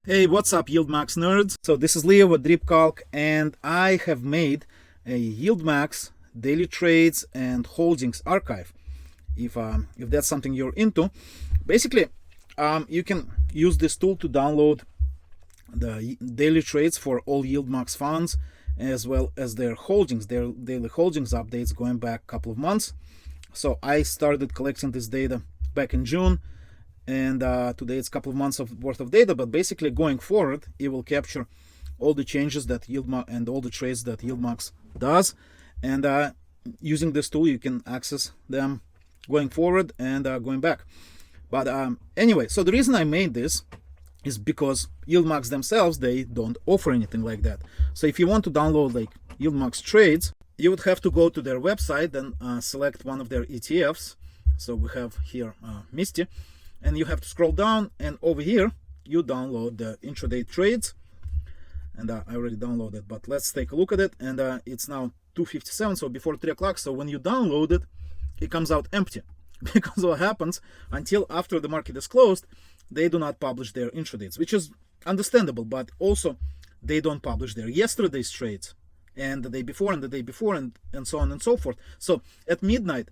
Hey, what's up, YieldMax nerds? So this is Leo with DRIPCalc, and I have made a YieldMax daily trades and holdings archive. If that's something you're into, basically, you can use this tool to download the daily trades for all YieldMax funds, as well as their holdings, their daily holdings updates going back a couple of months. So I started collecting this data back in June, and today it's a couple of months worth of data, but basically going forward it will capture all the changes that YieldMax and all the trades that YieldMax does, and using this tool you can access them going forward and going back. But anyway, so the reason I made this is because YieldMax themselves, they don't offer anything like that. So if you want to download like YieldMax trades, you would have to go to their website and select one of their ETFs. So we have here Misty, and you have to scroll down, and over here you download the intraday trades, and I already downloaded, but let's take a look at it. And it's now 2:57, so before 3 o'clock. So when you download it, it comes out empty because what happens, until after the market is closed, they do not publish their intradays, which is understandable, but also they don't publish their yesterday's trades and the day before and the day before, and so on and so forth. So at midnight,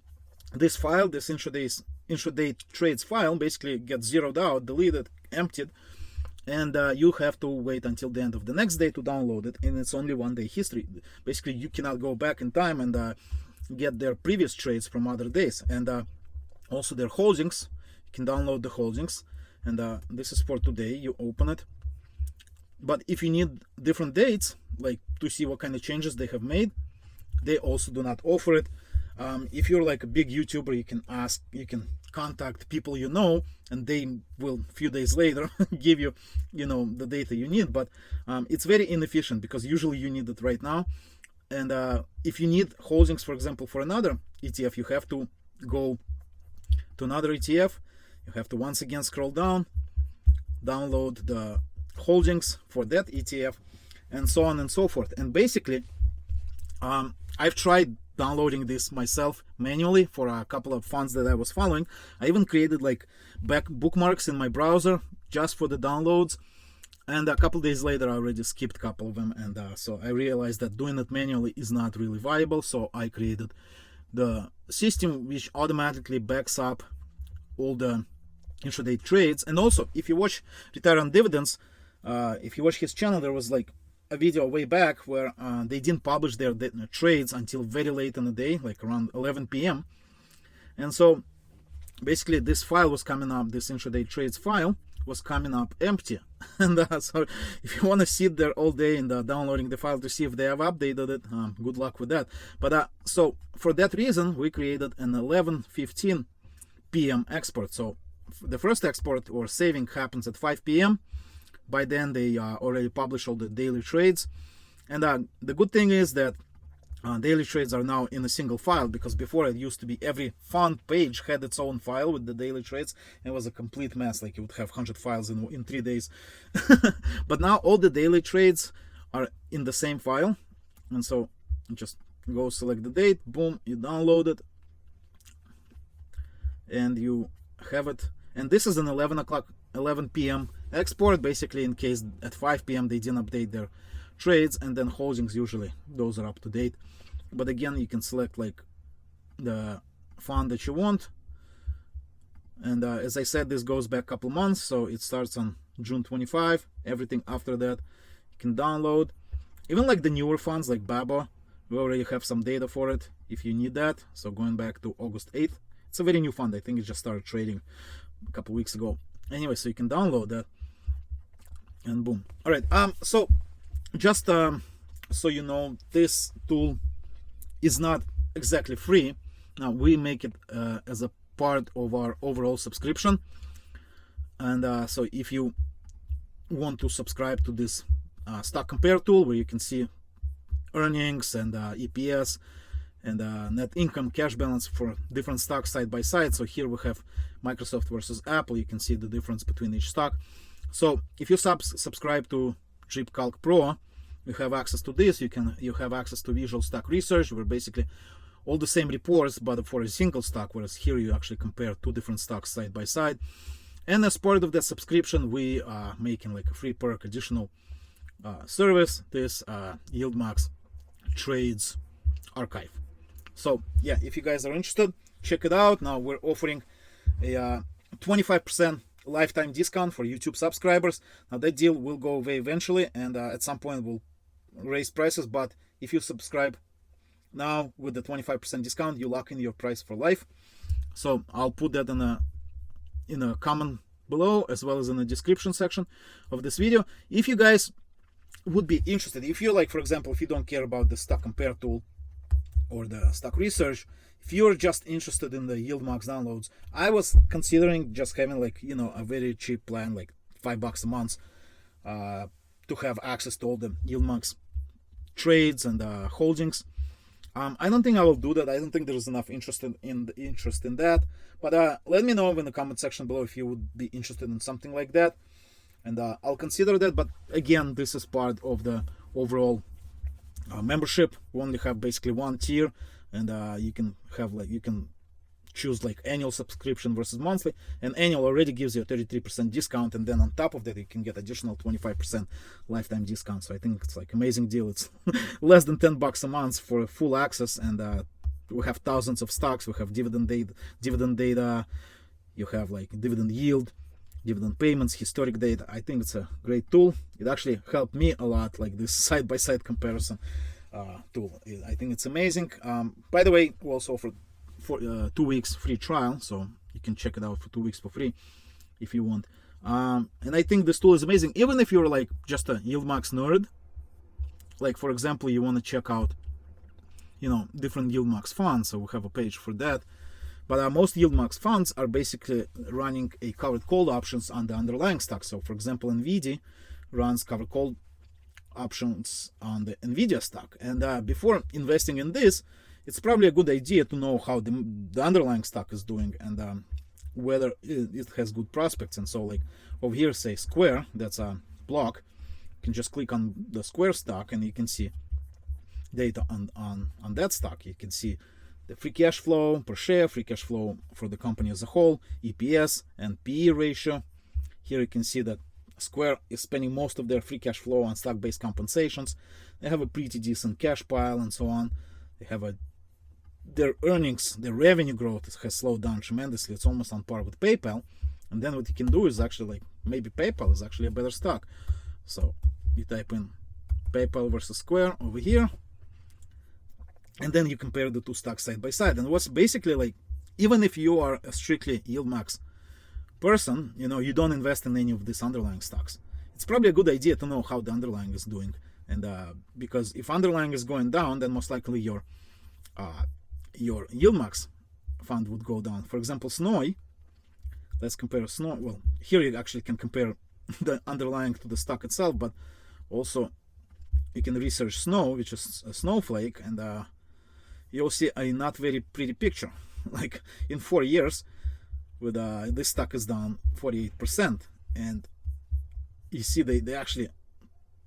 this file, this intraday trades file, basically gets zeroed out, deleted, emptied, and you have to wait until the end of the next day to download it, and it's only 1 day history. Basically you cannot go back in time and get their previous trades from other days, and also their holdings. You can download the holdings, and this is for today. You open it, but if you need different dates, like to see what kind of changes they have made, they also do not offer it. If you're like a big YouTuber, you can contact people you know, and they will a few days later give you the data you need. But it's very inefficient because usually you need it right now. And if you need holdings, for example, for another ETF, you have to go to another ETF. You have to once again scroll down, download the holdings for that ETF, and so on and so forth. And basically I've tried downloading this myself manually for a couple of funds that I was following. I even created like bookmarks in my browser just for the downloads, and a couple days later I already skipped a couple of them, and so I realized that doing it manually is not really viable. So I created the system which automatically backs up all the intraday trades. And also, if you watch Retire on Dividends, if you watch his channel, there was like a video way back where they didn't publish their trades until very late in the day, like around 11 p.m. And so basically this file was coming up, this intraday trades file was coming up empty. And so if you want to sit there all day and downloading the file to see if they have updated it, good luck with that. But so for that reason, we created an 11:15 p.m. export. So the first export or saving happens at 5 p.m. By then they already publish all the daily trades, and the good thing is that daily trades are now in a single file, because before it used to be every fund page had its own file with the daily trades. It was a complete mess, like you would have 100 files in 3 days. But now all the daily trades are in the same file, and so you just go select the date, boom, you download it, and you have it. And this is an 11 p.m. export, basically in case at 5 p.m. they didn't update their trades, and then holdings, usually those are up to date. But again, you can select like the fund that you want, and as I said, this goes back a couple months, so it starts on June 25. Everything after that you can download, even like the newer funds like Babo. We already have some data for it if you need that. So going back to August 8th, it's a very new fund. I think it just started trading a couple weeks ago. Anyway, so you can download that, and boom. All right, so just so you know, this tool is not exactly free. Now we make it as a part of our overall subscription, and so if you want to subscribe to this stock compare tool, where you can see earnings and EPS and net income, cash balance for different stocks side by side. So here we have Microsoft versus Apple. You can see the difference between each stock. So if you subscribe to DRIPCalc Pro, you have access to this. You have access to visual stock research, where basically all the same reports but for a single stock, whereas here you actually compare two different stocks side by side. And as part of the subscription, we are making like a free perk additional service, this YieldMax Trades Archive. So yeah, if you guys are interested, check it out. Now we're offering a 25% lifetime discount for YouTube subscribers. Now that deal will go away eventually, and at some point we'll raise prices, but if you subscribe now with the 25% discount, you lock in your price for life. So I'll put that in a comment below, as well as in the description section of this video. If you guys would be interested, if you're like, for example, if you don't care about the stock compare tool or the stock research, if you're just interested in the YieldMax downloads, I was considering just having like, you know, a very cheap plan, like $5 a month, to have access to all the YieldMax trades and holdings. I don't think I will do that. I don't think there's enough interest in that. But let me know in the comment section below if you would be interested in something like that, and I'll consider that. But again, this is part of the overall membership. We only have basically one tier, and you can have like, you can choose like annual subscription versus monthly, and annual already gives you a 33% discount, and then on top of that you can get additional 25% lifetime discount. So I think it's like amazing deal. It's less than $10 a month for full access, and we have thousands of stocks. We have dividend data, you have like dividend yield, dividend payments, historic data. I think it's a great tool. It actually helped me a lot, like this side-by-side comparison tool. I think it's amazing. By the way, we also offer for 2 weeks free trial, so you can check it out for 2 weeks for free if you want. And I think this tool is amazing, even if you're like just a YieldMax nerd. Like for example, you want to check out, you know, different YieldMax funds, so we have a page for that. But most YieldMax funds are basically running a covered call options on the underlying stock. So for example, Nvidia runs covered call options on the Nvidia stock, and before investing in this, it's probably a good idea to know how the underlying stock is doing, and whether it has good prospects. And so like over here, say Square, that's a block, you can just click on the Square stock and you can see data on that stock. You can see the free cash flow per share, free cash flow for the company as a whole, EPS and PE ratio. Here you can see that Square is spending most of their free cash flow on stock-based compensations. They have a pretty decent cash pile and so on. They have their earnings, their revenue growth has slowed down tremendously. It's almost on par with PayPal. And then what you can do is actually like, maybe PayPal is actually a better stock. So you type in PayPal versus Square over here, and then you compare the two stocks side by side. And what's basically like, even if you are a strictly YieldMax person, you know, you don't invest in any of these underlying stocks, it's probably a good idea to know how the underlying is doing. And because if underlying is going down, then most likely your YieldMax fund would go down. For example, Snowy, let's compare Snowy. Well, here you actually can compare the underlying to the stock itself, but also you can research Snow, which is a snowflake, and you'll see a not very pretty picture. Like in 4 years, with this stock is down 48%, and you see they actually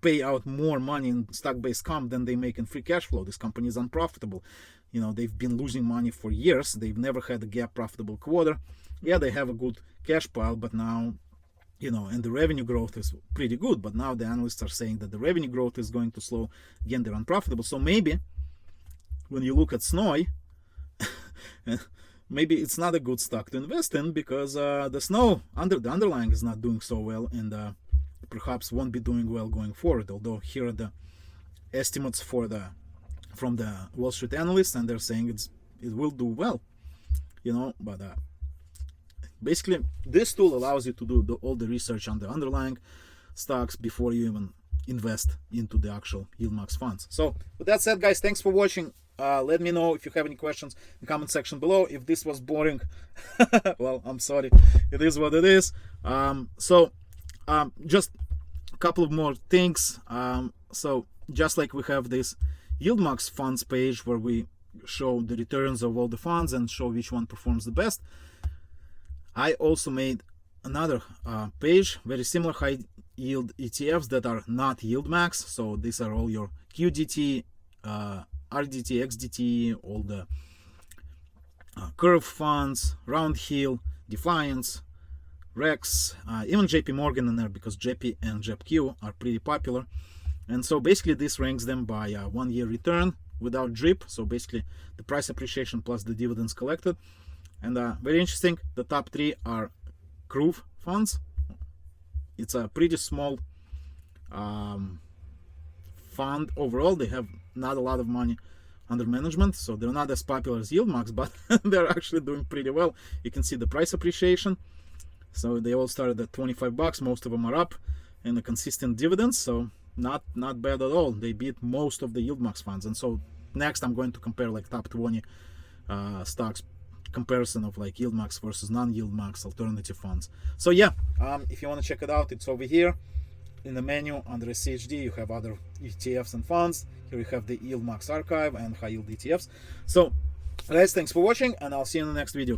pay out more money in stock-based comp than they make in free cash flow. This company is unprofitable. You know, they've been losing money for years. They've never had a GAAP profitable quarter. Yeah, they have a good cash pile, but now, you know, and the revenue growth is pretty good, but now the analysts are saying that the revenue growth is going to slow. Again, they're unprofitable. So maybe when you look at Snowy, maybe it's not a good stock to invest in, because the underlying is not doing so well, and perhaps won't be doing well going forward. Although here are the estimates from the Wall Street analysts, and they're saying it will do well, you know. But basically, this tool allows you to do all the research on the underlying stocks before you even invest into the actual YieldMax funds. So with that said, guys, thanks for watching. Let me know if you have any questions in the comment section below. If this was boring, well, I'm sorry, it is what it is. Just a couple of more things. So just like we have this YieldMax funds page where we show the returns of all the funds and show which one performs the best, I also made another page, very similar, high yield ETFs that are not YieldMax. So these are all your QDT, RDT, XDT, all the curve funds, Round Hill, Defiance, Rex, even JP Morgan in there, because JP and JEPQ are pretty popular. And so basically this ranks them by 1 year return without DRIP. So basically the price appreciation plus the dividends collected. And very interesting, the top 3 are Groove funds. It's a pretty small fund overall. They have not a lot of money under management, so they're not as popular as YieldMax, but they're actually doing pretty well. You can see the price appreciation. So they all started at 25 bucks. Most of them are up, and the consistent dividends. So not bad at all. They beat most of the YieldMax funds. And so next I'm going to compare like top 20 stocks, comparison of like YieldMax versus non-YieldMax alternative funds. So yeah, if you want to check it out, it's over here in the menu under CHD. You have other ETFs and funds. Here you have the YieldMax archive and high yield ETFs. So guys, thanks for watching, and I'll see you in the next video.